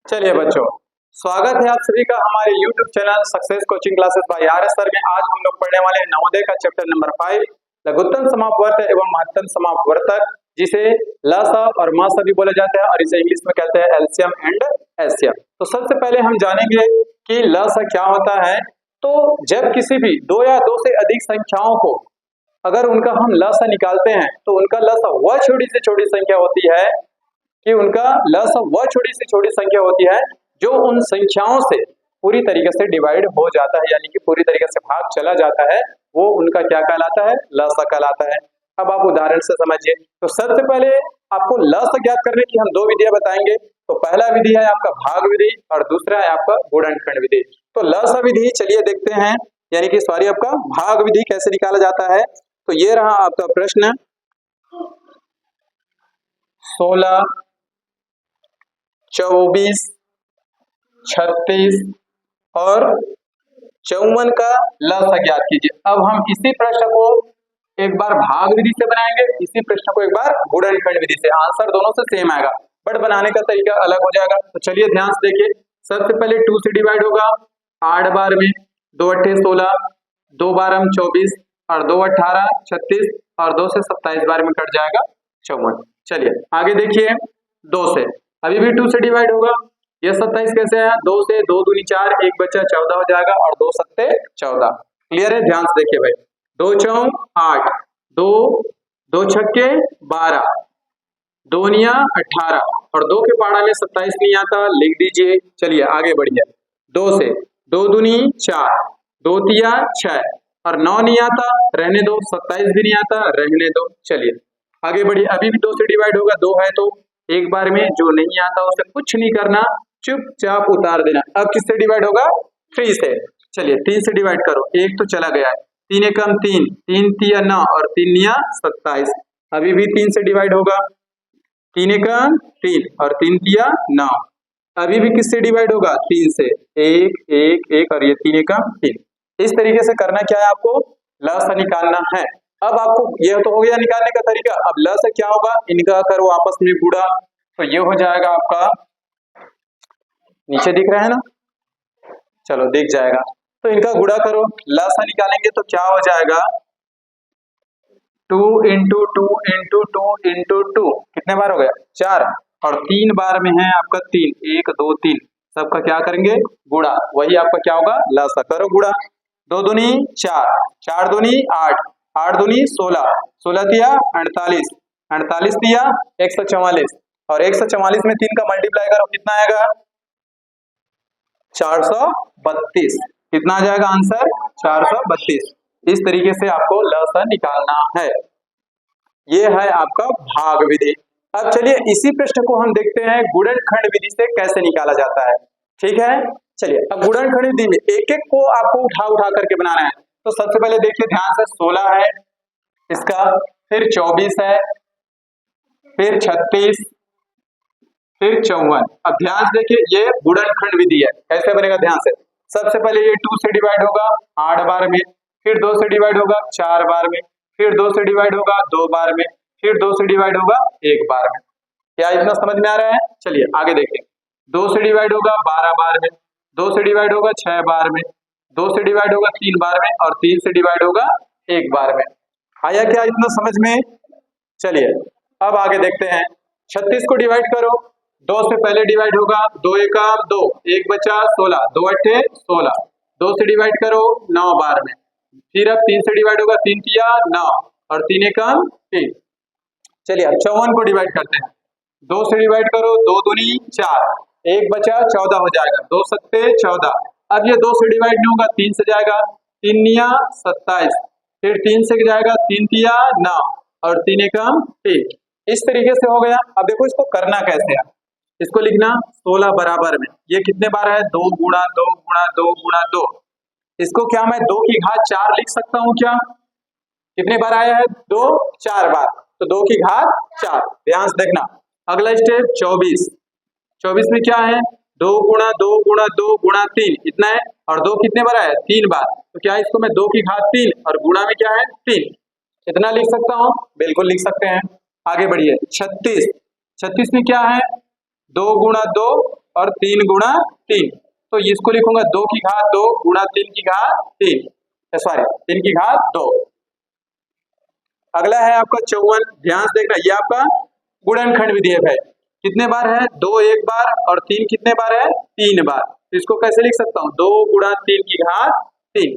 चलिए बच्चों, स्वागत है आप सभी का हमारे YouTube channel success coaching classes bye RS sir में। आज हम लोग पढ़ने वाले हैं नवोदय का चैप्टर नंबर 5 लघुत्तम समापवर्त एवं महत्तम समापवर्तक, जिसे ल स और म स भी बोला जाता है और इसे इंग्लिश में कहते हैं एलसीएम एंड एचसीएफ। तो सबसे पहले हम जानेंगे कि ल स क्या होता है। तो जब किसी भी दो या दो से अधिक संख्याओं को अगर उनका हम ल स निकालते हैं तो उनका ल स वह छोटी से छोटी संख्या होती है कि उनका लस वह छोटी से छोटी संख्या होती है जो उन संख्याओं से पूरी तरीके से डिवाइड हो जाता है, यानी कि पूरी तरीके से भाग चला जाता है, वो उनका क्या कहलाता है, लस कहलाता है। अब आप उदाहरण से समझिए। तो सबसे पहले आपको लस ज्ञात करने की हम दो विधियां बताएंगे। तो पहला विधि है आपका भाग विधि और दूसरा है आपका गुणनखंड विधि। तो लस विधि चलिए देखते हैं, यानी कि सॉरी आपका भाग विधि कैसे निकाला जाता है। तो ये रहा आपका प्रश्न 16, 24, 36 और 54 का लस ज्ञात कीजिए। अब हम इसी प्रश्न को एक बार भाग विधि से बनाएंगे, इसी प्रश्न को एक बार गुणनखंड विधि से। आंसर दोनों से सेम आएगा बट बनाने का तरीका अलग हो जाएगा। तो चलिए ध्यान से देखिए। सबसे पहले 2 से डिवाइड होगा 8 बार में, 2 अट्ठे 16, 2 बार हम 24 और 2 18 36 और 2 से 27 बार में कट जाएगा 54। चलिए आगे देखिए 2 से, अभी भी 2 से डिवाइड होगा। यह 27 कैसे आया, 2 से 2 दूनी 4, एक बच्चा 14 हो जाएगा और 2 सत्ते 14। क्लियर है, ध्यान से देखिए भाई। 2 चौं 8, 2 छक्के 12, 2 निया 18 और 2 के पाड़ा में 27 नहीं आता, लिख दीजिए। चलिए आगे बढ़िए। 2 से 2 दूनी 4, 2 तिया 6 और 9 नहीं आता, रहने दो। 27 भी नहीं आता, रहने दो। चलिए आगे बढ़िए। अभी भी 2 से डिवाइड होगा, 2 है तो एक बार में जो नहीं आता उसे कुछ नहीं करना, चुपचाप उतार देना। अब किससे डिवाइड होगा, 3 से। चलिए 3 से डिवाइड करो, एक तो चला गया है, 3 एकम 3, 3 तिया 9 और 3 निया 27। अभी भी 3 से डिवाइड होगा, 3 एकम 3 और 3 तिया 9। अभी भी किससे डिवाइड होगा, 3 से, 1 1 1 और ये 3 एकम 3। इस तरीके से करना क्या है, आपको लस निकालना है। अब आपको यह तो हो गया निकालने का तरीका। अब लस क्या होगा, इनका करो आपस में गुणा, तो ये हो जाएगा आपका, नीचे दिख रहा है ना, चलो दिख जाएगा। तो इनका गुणा करो, लस निकालेंगे तो क्या हो जाएगा, 2 इंटू 2 इंटू 2 इंटू 2, कितने बार हो गया, 4 और 3 बार में है आपका 3, 1 2 3, सबका क्या करेंगे, गुणा। वही आपका क्या होगा, लस। करो गुणा, 2 दूनी 4, 4 दूनी 8, 8 दूनी 16, 16 तिया 48, 48 तिया 144 और 144 में 3 का मल्टीप्लाई करो, कितना आएगा, 432। कितना आ जाएगा आंसर, 432। इस तरीके से आपको लस निकालना है। ये है आपका भाग विधि। अब चलिए इसी प्रश्न को हम देखते हैं गुणनखंड विधि से कैसे निकाला जाता है। ठीक है, चलिए अब गुणनखंड विधि में एक एक को आपको उठा उठा करके बनाना है। तो सबसे पहले देखिए ध्यान से, 16 है इसका, फिर 24 है, फिर 36, फिर 54। अब ध्यान से देखिए, ये गुणनखंड विधि है। कैसे बनेगा, ध्यान से। सबसे पहले ये 2 से डिवाइड होगा 8 बार में, फिर 2 से डिवाइड होगा 4 बार में, फिर 2 से डिवाइड होगा 2 बार में, फिर 2 से डिवाइड होगा 1 बार में। क्या इतना समझ में आ रहा है, चलिए आगे देखिए। 2 से डिवाइड होगा 12 बार में, 2 से डिवाइड होगा 6 बार में, 2 से डिवाइड होगा 3 बार में और 3 से डिवाइड होगा 1 बार में। आया क्या इतना समझ में। चलिए अब आगे देखते हैं। 36 को डिवाइड करो, 2 से पहले डिवाइड होगा 2 एका 2, एक बचा 16, 2 अट्ठे 16, 2 से डिवाइड करो 9 बार में, फिर अब 3 से डिवाइड होगा 3 तिया 9 और 3 एकम 3। चलिए अब 54 को डिवाइड करते हैं। 2 से डिवाइड करो, 2 दूनी 4, एक बचा 14 हो जाएगा, 2 सत्ते 14। अब ये 2 से डिवाइड नहीं होगा, 3 से जाएगा, 3 निया 27, फिर 3 से जाएगा 3 तिया 9 और 3 एकम 3। इस तरीके से हो गया। अब देखो इसको करना कैसे है, इसको लिखना 16 बराबर में, ये कितने बार है, 2 गुणा 2 गुणा 2 गुणा 2। इसको क्या मैं 2 की घात 4 लिख सकता हूँ क्या, कितने बार आया है, 2 4 बार, तो 2 की घात 4। ध्यान से देखना। अगला स्टेप 24, 24 में क्या है, 2 गुणा 2 गुणा 2 गुणा 3, इतना है, और 2 कितने बार आया, 3 बार, तो क्या इसको मैं 2 की घात 3 और गुणा में क्या है 3, इतना लिख सकता हूँ, बिल्कुल लिख सकते हैं। आगे बढ़िए। 36, 36 में क्या है, 2 गुणा 2 और 3 गुणा 3, तो इसको लिखूंगा 2 की घात 2 गुणा 3 की घात 3, सॉरी 3 की घात 2। अगला है आपका 54, ध्यान से देखना, ये आपका गुणनखंड विधि है भाई। कितने बार है? 2 एक बार और 3 कितने बार है? 3 बार। तो इसको कैसे लिख सकता हूँ? 2 गुणा 3 की घात 3।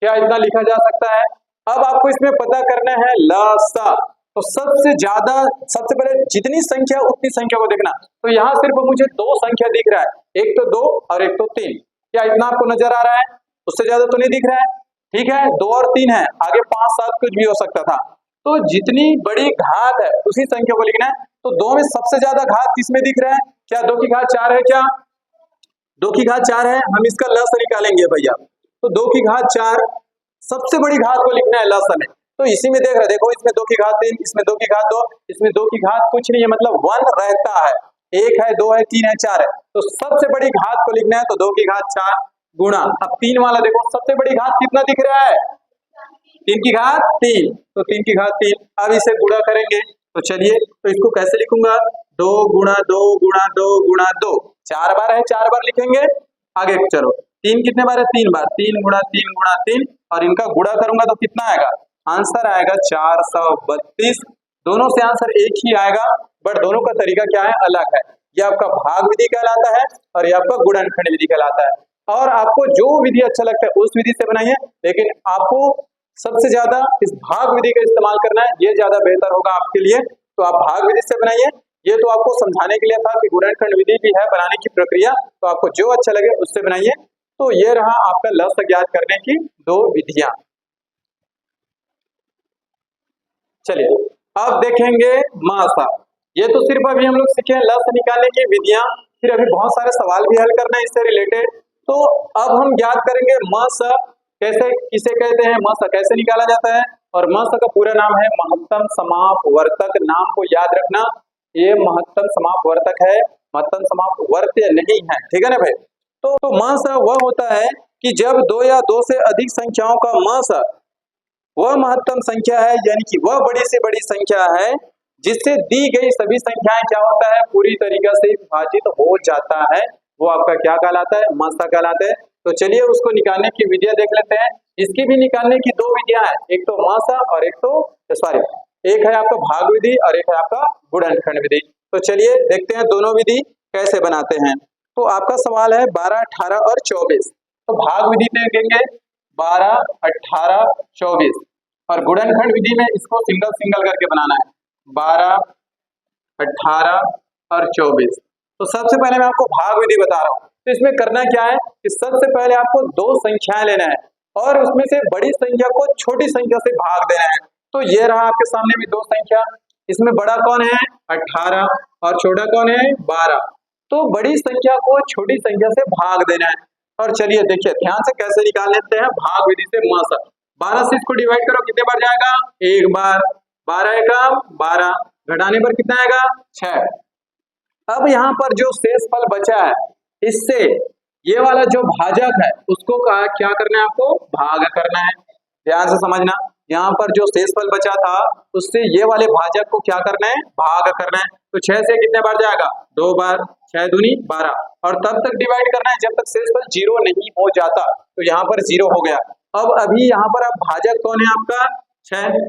क्या इतना लिखा जा सकता है? अब आपको इसमें पता करना है लसा। तो सबसे ज्यादा, सबसे पहले जितनी संख्या उतनी संख्या को देखना। तो यहाँ सिर्फ मुझे 2 संख्या दिख रहा है, एक तो 2 और एक तो 3। क्या इतना आपको नजर आ रहा है? उससे ज्यादा तो नहीं दिख रहा है, ठीक है। 2 और 3 है, आगे 5 7 कुछ भी हो सकता था। तो जितनी बड़ी घात है उसी संख्या को लिखना है। तो 2 में सबसे ज्यादा घात किसमें दिख रहा है? क्या 2 की घात 4 है? क्या 2 की घात 4 है? हम इसका लस निकालेंगे भैया। तो 2 की घात 4, सबसे बड़ी घात को लिखना है लस में। तो इसी में देख रहे, देखो इसमें 2 की घात 3, इसमें 2 की घात 2, इसमें 2 की घात कुछ नहीं है, मतलब 1 रहता है। 1 है, 2 है, 3 है, 4 है। तो सबसे बड़ी घात को लिखना है, तो 2 की घात 4 गुणा, अब 3 वाला देखो सबसे बड़ी घात कितना दिख रहा है? 3 की घात 3, तो 3 की घात 3। अब इसे गुणा करेंगे, तो चलिए, तो इसको कैसे लिखूंगा? 2 गुणा 2 गुणा 2 गुणा 2, 4 बार है, 4 बार लिखेंगे। आगे चलो, 3 कितने बार है? 3 बार, 3 गुणा 3 गुणा 3, और इनका गुणा करूंगा तो कितना आएगा? आंसर आएगा 432। दोनों से आंसर एक ही आएगा, बट दोनों का तरीका क्या है? अलग है। ये आपका भाग विधि कहलाता है और ये आपका गुणनखंड विधि कहलाता है। और आपको जो विधि अच्छा लगता है उस विधि से बनाइए, लेकिन आपको सबसे ज्यादा इस भाग विधि का इस्तेमाल करना है, ये ज्यादा बेहतर होगा आपके लिए। तो आप भाग विधि से बनाइए। ये तो आपको समझाने के लिए था कि गुणनखंड विधि भी है बनाने की प्रक्रिया, तो आपको जो अच्छा लगे उससे बनाइए। तो ये रहा आपका लस ज्ञात करने की 2 विधियां। चलिए अब देखेंगे मासा। ये तो सिर्फ अभी हम लोग सीखे हैं लस निकालने की विधियां, फिर अभी बहुत सारे सवाल भी हल करना है इससे रिलेटेड। तो अब हम ज्ञात करेंगे मासा कैसे, किसे कहते हैं, मासा कैसे निकाला जाता है। और मासा का पूरा नाम है महत्तम समापवर्तक। नाम को याद रखना, ये महत्तम समापवर्तक है, महत्तम समापवर्त्य नहीं है, ठीक है ना भाई। तो मासा वह होता है कि जब 2 या 2 से अधिक संख्याओं का मासा वह महत्तम संख्या है, यानी कि वह बड़ी से बड़ी संख्या है जिससे दी गई सभी संख्याएं क्या होता है? पूरी तरीके से विभाजित हो जाता है। वो आपका क्या कहलाता है? मासा कहलाता है। तो चलिए उसको निकालने की विधियां देख लेते हैं। इसकी भी निकालने की 2 विधियां हैं, एक तो मासा और एक तो सॉरी एक है आपका भाग विधि और एक है आपका गुणनखंड विधि। तो चलिए देखते हैं दोनों विधि कैसे बनाते हैं। तो आपका सवाल है 12, 18 और 24। तो भाग विधि देखेंगे 12, 18, 24, और गुणनखंड विधि में इसको सिंगल सिंगल करके बनाना है, 12, 18 और 24। तो सबसे पहले मैं आपको भाग विधि बता रहा हूँ। तो इसमें करना क्या है कि सबसे पहले आपको 2 संख्याएं लेना है और उसमें से बड़ी संख्या को छोटी संख्या से भाग देना है। तो ये रहा आपके सामने भी 2 संख्या, इसमें बड़ा कौन है? 18, और छोटा कौन है? 12। तो बड़ी संख्या को छोटी संख्या से भाग देना है। और चलिए देखिए ध्यान से कैसे निकाल लेते हैं भाग विधि से मासा। 12 से इसको डिवाइड करो, कितने बार जाएगा? 1 बार। 12 एकम 12, घटाने पर कितना आएगा? 6। अब यहाँ पर जो शेषफल बचा है, इससे ये वाला जो भाजक है उसको क्या करना है? आपको भाग करना है। ध्यान से समझना, यहाँ पर जो शेषफल बचा था उससे ये वाले भाजक को क्या करना है? भाग करना है। तो 6 से कितने बार जाएगा? 2 बार, 6 दूनी 12, और तब तक डिवाइड करना है जब तक शेषफल 0 नहीं हो जाता। तो यहाँ पर 0 हो गया। अब अभी यहाँ पर अब भाजक कौन है? आपका 6।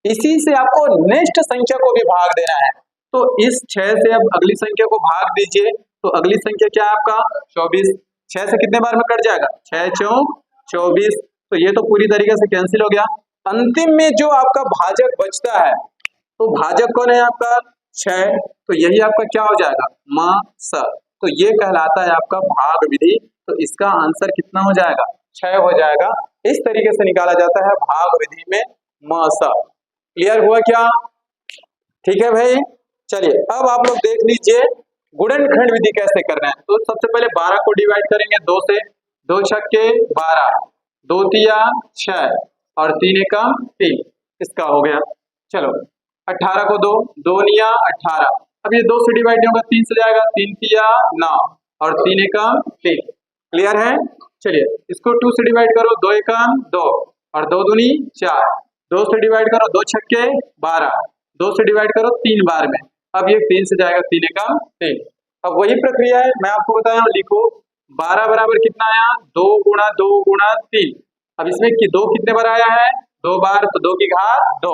इसी से आपको नेक्स्ट संख्या को भी भाग देना है। तो इस 6 से अब अगली संख्या को भाग दीजिए। तो अगली संख्या क्या है आपका? 24। 6 से कितने बार में कट जाएगा? 6 चौक 24। तो ये तो पूरी तरीके से कैंसिल हो गया। अंतिम में जो आपका भाजक बचता है, तो भाजक कौन है आपका? 6। तो यही आपका क्या हो जाएगा? मास। तो ये कहलाता है आपका भाग विधि। तो इसका आंसर कितना हो जाएगा? 6 हो जाएगा। इस तरीके से निकाला जाता है भाग विधि में मास। क्लियर हुआ क्या? ठीक है भाई। चलिए अब आप लोग देख लीजिए गुणनखंड विधि कैसे करना है। तो सबसे पहले 12 को डिवाइड करेंगे 2 से, 2 छक्के 12, 2 तिया 6 और 3 एकम 3, इसका हो गया। चलो 18 को 2, 2 निया 18, अब ये 2 से डिवाइड नहीं होगा, 3 से जाएगा, 3 तिया 9 और 3 एकम 3। क्लियर है? चलिए इसको 2 से डिवाइड करो, 2 एकम 2 और 2 दूनी 4, 2 से डिवाइड करो, 2 छक्के 12, 2 से डिवाइड करो 3 बार में, अब ये 3 से जाएगा, 3 एकम 3। अब वही प्रक्रिया है, मैं आपको बताया हूं, लिखो 12 बराबर कितना आया, 2 गुणा 2 गुणा 3। अब इसमें कि 2 कितने बार आया है, 2 बार, तो 2 की घात 2।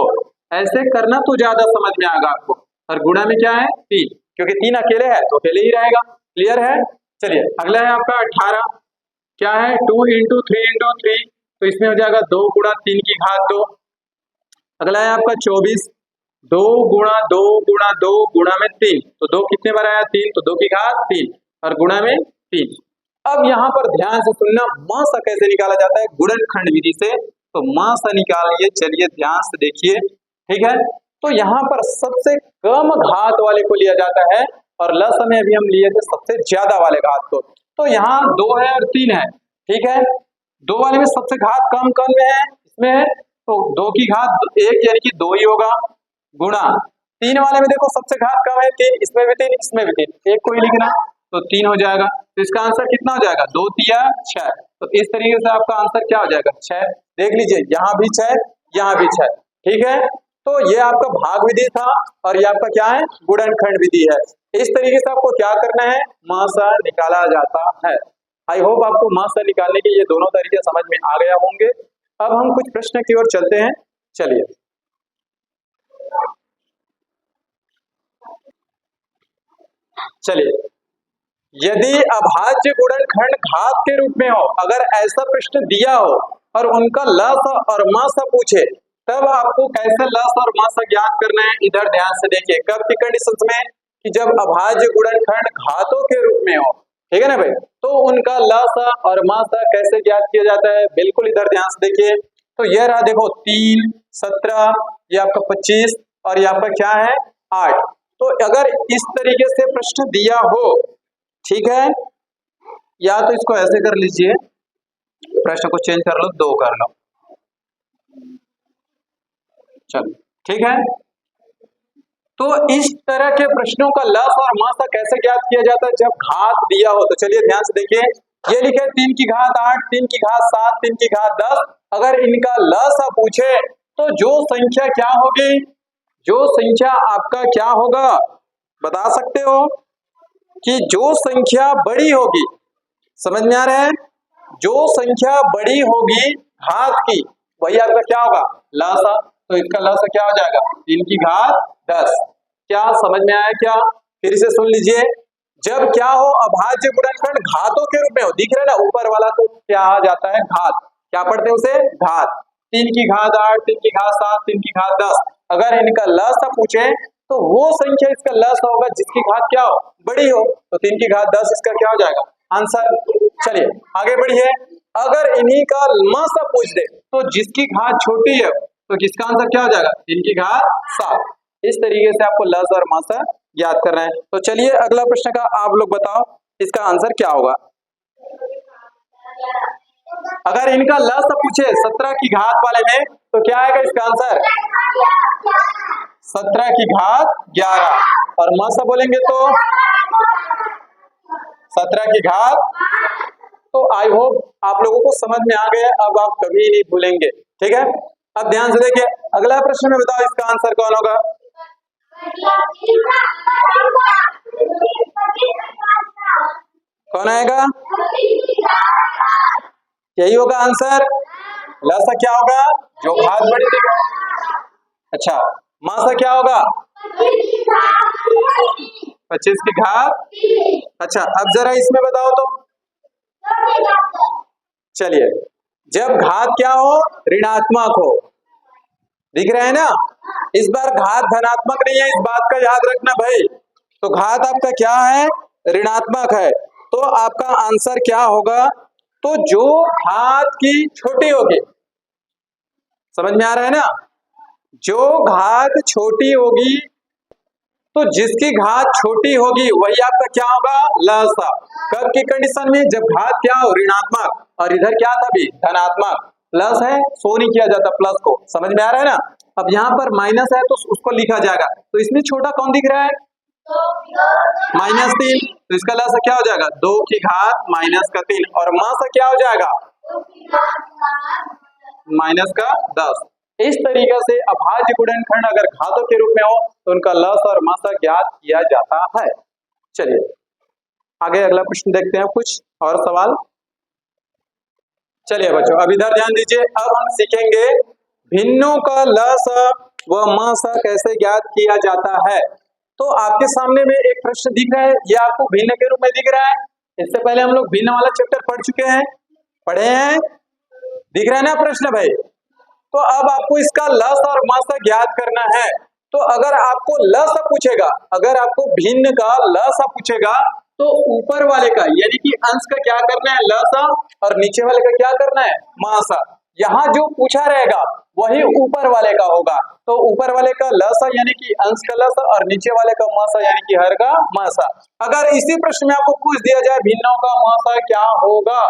ऐसे करना तो ज्यादा समझ में आएगा आपको। और गुणा में क्या है 3, क्योंकि 3 अकेले है तो अकेले ही रहेगा। क्लियर है। चलिए अगला है आपका 18, क्या है 2 इंटू 3 इंटू 3, तो इसमें हो जाएगा 2 गुणा 3 की घात 2। अगला है आपका 24, 2 गुणा 2 गुणा 2 गुणा में 3, तो 2 कितने बार आया 3, तो 2 की घात 3 और गुणा में 3। अब यहाँ पर ध्यान से सुनना, मासा कैसे निकाला जाता है गुणनखंड विधि से, तो मासा निकालिए। चलिए ध्यान से देखिए, ठीक है। तो यहाँ पर सबसे कम घात वाले को लिया जाता है और लस में अभी हम लिए थे सबसे ज्यादा वाले घात को। तो यहाँ 2 है और 3 है, ठीक है। 2 वाले में सबसे घात कम में है, इसमें है, तो 2 की घात 1 यानी कि 2 ही होगा, गुणा 3 वाले में देखो सबसे घात कम है 3, इसमें भी 3 इसमें भी 3, एक को ही लिखना, तो 3 हो जाएगा। तो इसका आंसर कितना हो जाएगा, 2 तिया 6। तो इस तरीके से आपका आंसर क्या हो जाएगा 6। देख लीजिए यहाँ भी 6, यहाँ भी 6, ठीक है। तो ये आपका भाग विधि था और ये आपका क्या है गुणनखंड विधि है। इस तरीके से आपको क्या करना है, मासा निकाला जाता है। आई होप आपको मासा निकालने के ये दोनों तरीके समझ में आ गया होंगे। अब हम कुछ प्रश्न की ओर चलते हैं। चलिए चलिए यदि अभाज्य गुणनखंड घात के रूप में हो, अगर ऐसा प्रश्न दिया हो और उनका लस और मासा पूछे, तब आपको कैसे लस और मासा ज्ञात करना है, इधर ध्यान से देखिए। कब की कंडीशंस में, कि जब अभाज्य गुणनखंड घातों के रूप में हो, ठीक है ना भाई, तो उनका लस और मासा कैसे ज्ञात किया जाता है, बिल्कुल इधर ध्यान से देखिए। तो यह रहा देखो 3, 17, ये आपका 25 और ये आपका क्या है 8। तो अगर इस तरीके से प्रश्न दिया हो, ठीक है, या तो इसको ऐसे कर लीजिए, प्रश्न को चेंज कर लो, 2 कर लो, चलो ठीक है। तो इस तरह के प्रश्नों का लस और मासा कैसे ज्ञात किया जाता है, जब घात दिया हो। तो चलिए ध्यान से देखिए, ये लिखे 3 की घात 8, 3 की घात 7, 3 की घात 10। अगर इनका लस पूछे तो जो संख्या क्या होगी, जो संख्या आपका क्या होगा बता सकते हो, कि जो संख्या बड़ी होगी, समझ में आ रहा है, जो संख्या बड़ी होगी घात की, वही आपका क्या होगा लसा। तो इसका लसा क्या हो जाएगा 3 की घात 10। क्या समझ में आया क्या, फिर से सुन लीजिए। जब क्या हो अभाज्य गुणनखंड घातों के रूप में हो, दिख रहा है ना ऊपर वाला, तो क्या आ जाता है घात, क्या पढ़ते हैं उसे घात। 3 की घात 8, 3 की घात 7, 3 की घात 10। अगर इनका लसा पूछे तो वो संख्या इसका लस होगा जिसकी घात क्या हो बड़ी हो, तो 3 की घात 10 इसका क्या हो जाएगा आंसर। चलिए आगे बढ़िए। अगर इन्हीं का मासा पूछ दे तो जिसकी घात छोटी है तो किसका आंसर क्या हो जाएगा 3 की घात 7। इस तरीके से आपको लस और मासा याद करना है। तो चलिए अगला प्रश्न का आप लोग बताओ, इसका आंसर क्या होगा। अगर इनका लस पूछे 17 की घात वाले में, तो क्या आएगा इसका आंसर 17 की घात 11 और मासा बोलेंगे तो 17 की घात। तो आई होप आप लोगों को समझ में आ गया, अब आप कभी नहीं भूलेंगे, ठीक है। अब ध्यान से देखिए अगला प्रश्न में बताओ इसका आंसर कौन होगा। कौन आएगा, यही होगा आंसर। लसा क्या होगा जो घात बड़ी थी। अच्छा मासा क्या होगा 25 की घात। अच्छा अब जरा इसमें बताओ तो, चलिए जब घात क्या हो ऋणात्मक हो, दिख रहा है ना, इस बार घात धनात्मक नहीं है, इस बात का याद रखना भाई। तो घात आपका क्या है ऋणात्मक है, तो आपका आंसर क्या होगा, तो जो घात की छोटी होगी, समझ में आ रहा है ना, जो घात छोटी होगी, तो जिसकी घात छोटी होगी वही आपका क्या होगा लसा। कब की कंडीशन में, जब घात क्या हो ऋणात्मक और इधर क्या था भी धनात्मक, प्लस है सो नहीं किया जाता प्लस को, समझ में आ रहा है ना। अब यहाँ पर माइनस है तो उसको लिखा जाएगा, तो इसमें छोटा कौन दिख रहा है -3, तो इसका लसा क्या हो जाएगा 2 की घात -3 और मासा क्या हो जाएगा -10। इस तरीके से अभाज्य गुणनखंड अगर घातों के रूप में हो तो उनका लस और मासा ज्ञात किया जाता है। चलिए आगे अगला प्रश्न देखते हैं, कुछ और सवाल। चलिए बच्चों, अब इधर ध्यान दीजिए। अब हम सीखेंगे भिन्नों का लस व मस कैसे ज्ञात किया जाता है। तो आपके सामने में एक प्रश्न दिख रहा है, ये आपको भिन्न के रूप में दिख रहा है। इससे पहले हम लोग भिन्न वाला चैप्टर पढ़ चुके हैं, पढ़े हैं, दिख रहा है ना प्रश्न भाई। तो अब आपको इसका लस और मस ज्ञात करना है। तो अगर आपको लस पूछेगा, अगर आपको भिन्न का लस पूछेगा, तो ऊपर वाले का यानी कि अंश का क्या करना है, लस, और नीचे वाले का क्या करना है, मास। यहाँ जो पूछा रहेगा वही ऊपर वाले का होगा। तो ऊपर वाले का लस यानी कि अंश का लस, और नीचे वाले का मास यानी कि हर का मास। अगर इसी प्रश्न में आपको पूछ दिया जाए भिन्नों का मास क्या होगा,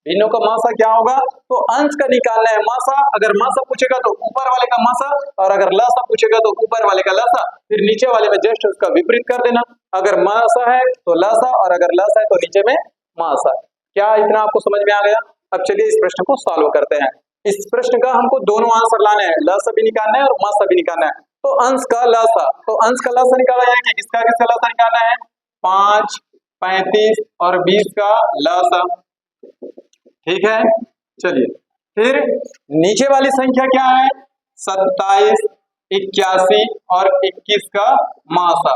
भिन्नों का मासा क्या होगा, तो अंश का निकालना है मासा। अगर मासा पूछेगा तो ऊपर वाले का मासा, और अगर लसा पूछेगा तो ऊपर वाले का लसा, फिर नीचे वाले में जस्ट उसका विपरीत कर देना। अगर मासा है तो लसा, और अगर लसा है तो नीचे में मासा। क्या इतना आपको समझ में आ गया? अब चलिए इस प्रश्न को सॉल्व करते हैं। इस प्रश्न का हमको दोनों आंसर लाने हैं, लसा भी निकालना है और मासा भी निकालना है। तो अंश का लसा, तो अंश का लसा निकाला जाएगा, किसका किसका लसा निकालना है, 5, 35 और 20 का लसा। ठीक है, चलिए फिर नीचे वाली संख्या क्या है, 27, 81 और 21 का मासा।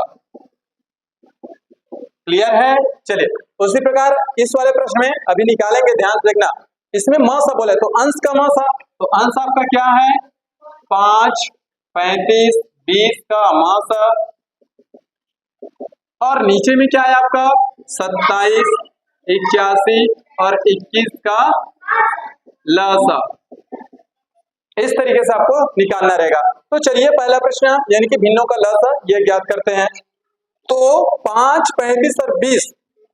क्लियर है? चलिए उसी प्रकार इस वाले प्रश्न में अभी निकालेंगे, ध्यान से देखना। इसमें मासा बोले तो अंश का मासा, तो अंश आपका क्या है, 5, 35, 20 का मासा, और नीचे में क्या है आपका 27, 81 और 21 का लसा। इस तरीके से आपको निकालना रहेगा। तो चलिए पहला प्रश्न यानी कि भिन्नों का लसा ये ज्ञात करते हैं। तो 5, 35 और 20,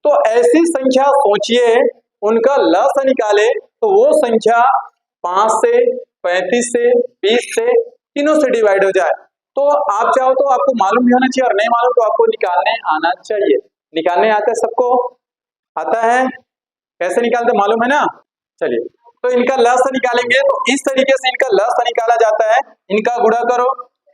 तो ऐसी संख्या सोचिए उनका लसा निकाले तो वो संख्या 5 से, 35 से, 20 से, तीनों से डिवाइड हो जाए। तो आप चाहो तो आपको मालूम भी होना चाहिए, और नहीं मालूम तो आपको निकालने आना चाहिए। निकालने आता है सबको? आता है? कैसे निकालते मालूम है ना? चलिए तो इनका लसा निकालेंगे, तो इस तरीके से इनका लसा निकाला जाता है। इनका गुणा करो,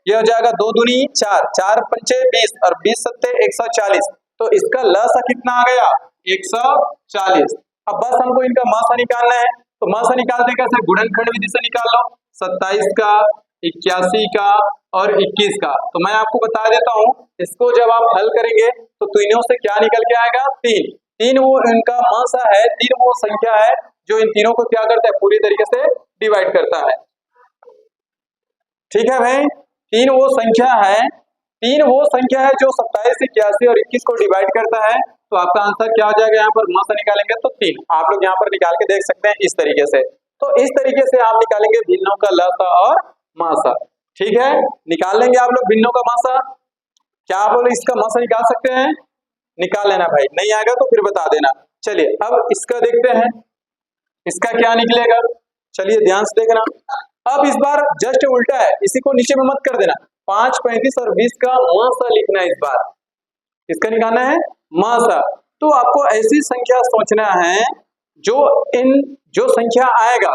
ये हो जाएगा 2 दूनी 4, 4 पंचे 20 और 20 सत्ते 140। तो इसका लसा कितना आ गया, 140। अब बस हमको इनका मासा निकालना है। तो मासा निकालते कैसे, गुणनखंड विधि से निकाल लो, 27 का, 81 का और 21 का। तो मैं आपको बता देता हूँ, इसको जब आप हल करेंगे तो तीनों से क्या निकल के आएगा, 3। 3 वो इनका मासा है, 3 वो संख्या है जो इन तीनों को क्या करता है, पूरी तरीके से डिवाइड करता है। ठीक है भाई, 3 वो संख्या है, 3 वो संख्या है जो 27, 81 और 21 को डिवाइड करता है। तो आपका आंसर क्या हो जाएगा, यहाँ पर मासा निकालेंगे तो 3। आप लोग यहाँ पर निकाल के देख सकते हैं इस तरीके से। तो इस तरीके से आप निकालेंगे भिन्नों का लसा और मासा। ठीक है, निकाल लेंगे आप लोग भिन्नों का मासा। क्या आप लोग इसका मासा निकाल सकते हैं? निकाल लेना भाई, नहीं आएगा तो फिर बता देना। चलिए अब इसका देखते हैं, इसका क्या निकलेगा। चलिए ध्यान से देखना। अब इस बार जस्ट उल्टा है, इसी को नीचे में मत कर देना। 5, 35 और 20 का मासा लिखना है इस बार। किसका निकालना है, मासा। तो आपको ऐसी संख्या सोचना है जो संख्या आएगा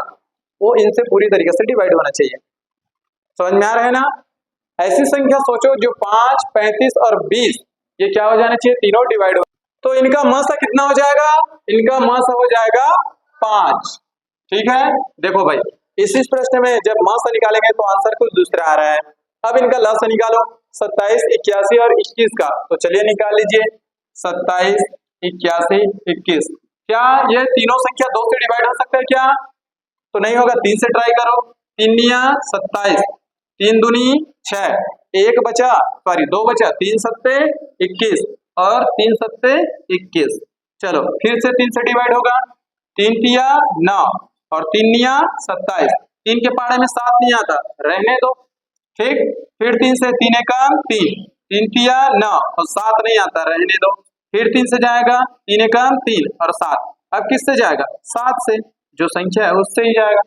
वो इनसे पूरी तरीके से डिवाइड होना चाहिए। समझ में आ रहा है ना? ऐसी संख्या सोचो जो 5, 35 और 20 ये क्या हो जाना चाहिए, तीनों डिवाइड हो। तो इनका मासा कितना हो जाएगा, इनका मासा हो जाएगा 5। ठीक है, देखो भाई इस प्रश्न में जब मासा निकालेंगे तो आंसर कुछ दूसरा आ रहा है। अब इनका लसा निकालो, 27, 81 और 21 का। तो चलिए निकाल लीजिए, 27, 81, 21। क्या ये तीनों संख्या 2 से डिवाइड हो सकता है क्या? तो नहीं होगा, 3 से ट्राई करो। 3 27, 3 दूनी 6, 1 बचा, सॉरी 2 बचा, 3 सत्ते 21 और 3 सत्ते 21। चलो फिर से 3 से डिवाइड होगा, 3 तिया 9 और 3 निया 27। 3 के पाड़े में 7 नहीं आता, रहने दो। ठीक, फिर 3 से 3 एकम 3, 3 तिया 9 और 7 नहीं आता, रहने दो। फिर 3 से जाएगा, 3 एकम 3 और 7। अब किससे जाएगा, 7 से, जो संख्या है उससे ही जाएगा।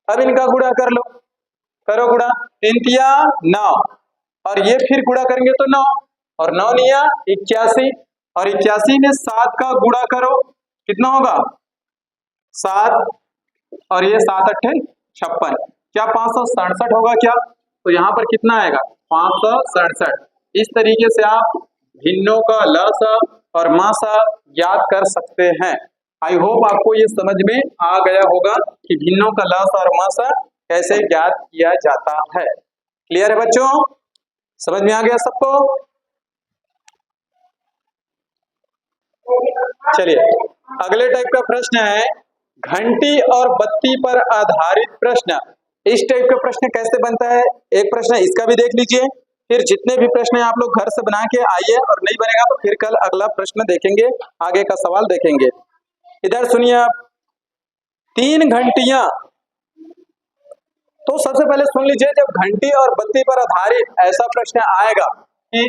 अब इनका गुणा कर लो, करो गुणा, 3 तिया 9 और ये फिर गुणा करेंगे तो 9 और 9 निया 81 और 81 में 7 का गुणा करो, कितना होगा 7 और ये 7 अट्ठे 56। क्या 567 होगा क्या? तो यहाँ पर कितना आएगा, 567। इस तरीके से आप भिन्नों का लसा और मासा ज्ञात कर सकते हैं। आई होप आपको ये समझ में आ गया होगा कि भिन्नों का लसा और मासा कैसे ज्ञात किया जाता है। क्लियर है बच्चों? समझ में आ गया सबको? चलिए अगले टाइप का प्रश्न है घंटी और बत्ती पर आधारित प्रश्न। इस टाइप का प्रश्न कैसे बनता है, एक प्रश्न इसका भी देख लीजिए, फिर जितने भी प्रश्न आप लोग घर से बना के आइए, और नहीं बनेगा तो फिर कल अगला प्रश्न देखेंगे, आगे का सवाल देखेंगे। इधर सुनिए आप, 3 घंटियां, तो सबसे पहले सुन लीजिए, जब घंटी और बत्ती पर आधारित ऐसा प्रश्न आएगा कि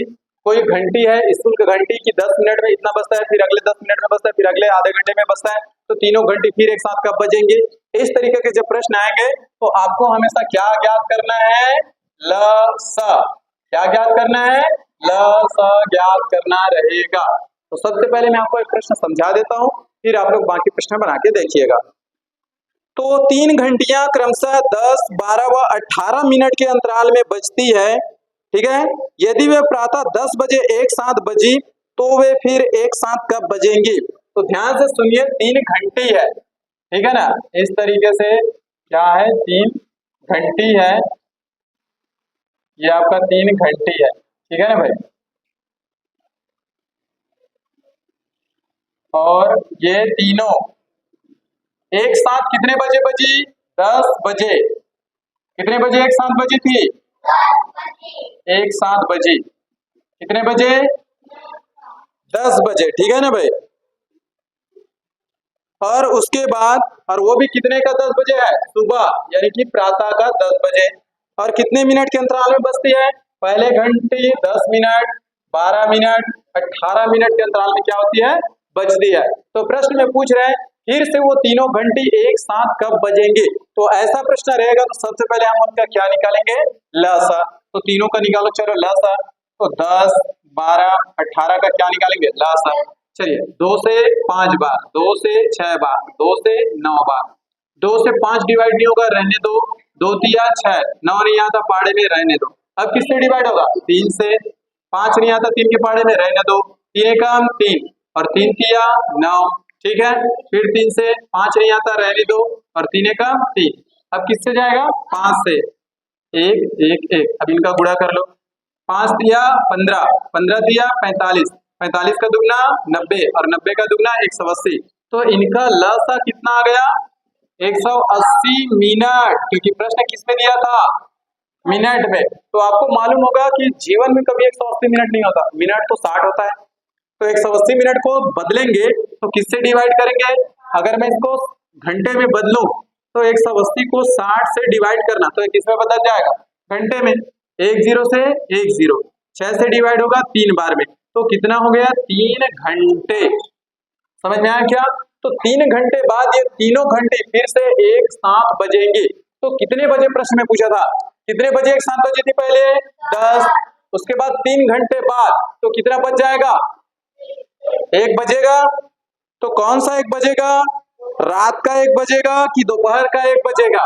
कोई घंटी है, स्कूल की घंटी की 10 मिनट में इतना बजता है, फिर अगले 10 मिनट में बजता है, फिर अगले आधे घंटे में बजता है, तो तीनों घंटी फिर एक साथ कब बजेंगे, इस तरीके के जब प्रश्न आएंगे तो आपको हमेशा क्या ज्ञात करना है, ल स। क्या ज्ञात करना है, ल स ज्ञात करना रहेगा। तो सबसे पहले मैं आपको एक प्रश्न समझा देता हूं, फिर आप लोग बाकी प्रश्न बना के देखिएगा। तो 3 घंटियां क्रमशः 10, 12 व 18 मिनट के अंतराल में बजती है, ठीक है। यदि वे प्रातः 10 बजे एक साथ बजी तो वे फिर एक साथ कब बजेंगी? तो ध्यान से सुनिए, 3 घंटी है, ठीक है ना, इस तरीके से क्या है, 3 घंटी है, ये आपका 3 घंटी है, ठीक है ना भाई। और ये तीनों एक साथ कितने बजे बजी, 10 बजे। कितने बजे एक साथ बजी थी, एक साथ बजी, कितने बजे, 10 बजे, ठीक है ना भाई। और उसके बाद, और वो भी कितने का 10 बजे है, सुबह, यानी कि प्रातः का 10 बजे। और कितने मिनट के अंतराल में बजती है, पहले घंटी 10 मिनट, 12 मिनट, 18 मिनट के अंतराल में क्या होती है, बजती है। तो प्रश्न में पूछ रहे हैं फिर से वो तीनों घंटी एक साथ कब बजेंगे। तो ऐसा प्रश्न रहेगा तो सबसे पहले हम उनका क्या निकालेंगे, लसा। तो तीनों का निकालो, चलो लसा। तो 10, 12, 18 का क्या निकालेंगे, लसा। चलिए 2 से 5 बार, 2 से 6 बार, 2 से 9 बार, 2 से 5 डिवाइड नहीं होगा, रहने दो, 2 तिया 6, 9 नहीं आता पाड़े में, रहने दो। अब किससे डिवाइड होगा, 3 से, 5 नहीं आता 3 के पाड़े में, रहने दो, 3 एकम 3 और 3 तिया 9, ठीक है। फिर 3 से 5 नहीं आता, रहने दो, और 3 एकम 3। अब किससे जाएगा, 5 से, 1 1 1, अब इनका गुणा कर लो, 5 तिया 15, 15 तिया 45, 45 का दुगना 90 और 90 का दुगना 180। तो इनका लसा कितना आ गया, 180 मिनट, क्योंकि प्रश्न किस में दिया था, मिनट में। तो आपको मालूम होगा कि जीवन में कभी 180 मिनट नहीं होता, मिनट तो 60 होता है। तो 180 मिनट को बदलेंगे तो किससे डिवाइड करेंगे, अगर मैं इसको घंटे में बदलूं तो 180 को 60 से डिवाइड करना, तो किसमें बदल जाएगा, घंटे में। 1 0 से 1 0, 6 से डिवाइड होगा 3 बार में, तो कितना हो गया, 3 घंटे। समझ में आया क्या? तो 3 घंटे बाद ये तीनों घंटे फिर से एक साथ बजेंगे। तो कितने बजे प्रश्न में पूछा था, कितने बजे एक साथ बजी थी, पहले 10, उसके बाद 3 घंटे बाद तो कितना बज जाएगा, 1 बजेगा। तो कौन सा 1 बजेगा, रात का 1 बजेगा कि दोपहर का 1 बजेगा?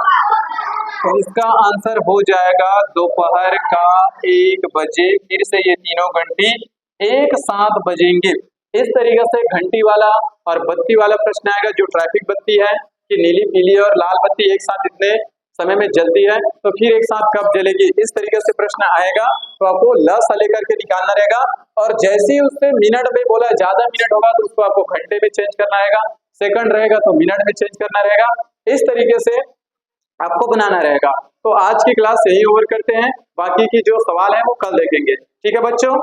तो इसका आंसर हो जाएगा दोपहर का 1 बजे, फिर से ये तीनों घंटी एक साथ बजेंगे। इस तरीके से घंटी वाला और बत्ती वाला प्रश्न आएगा, जो ट्रैफिक बत्ती है कि नीली, पीली और लाल बत्ती एक साथ इतने समय में जलती है, तो फिर एक साथ कब जलेगी, इस तरीके से प्रश्न आएगा। तो आपको लसा लेकर के निकालना रहेगा, और जैसे ही उससे मिनट में बोला, ज्यादा मिनट होगा तो उसको आपको घंटे में चेंज करना रहेगा, सेकंड रहेगा तो मिनट में चेंज करना रहेगा, इस तरीके से आपको बनाना रहेगा। तो आज की क्लास यही ओवर करते हैं, बाकी की जो सवाल है वो कल देखेंगे, ठीक है बच्चों।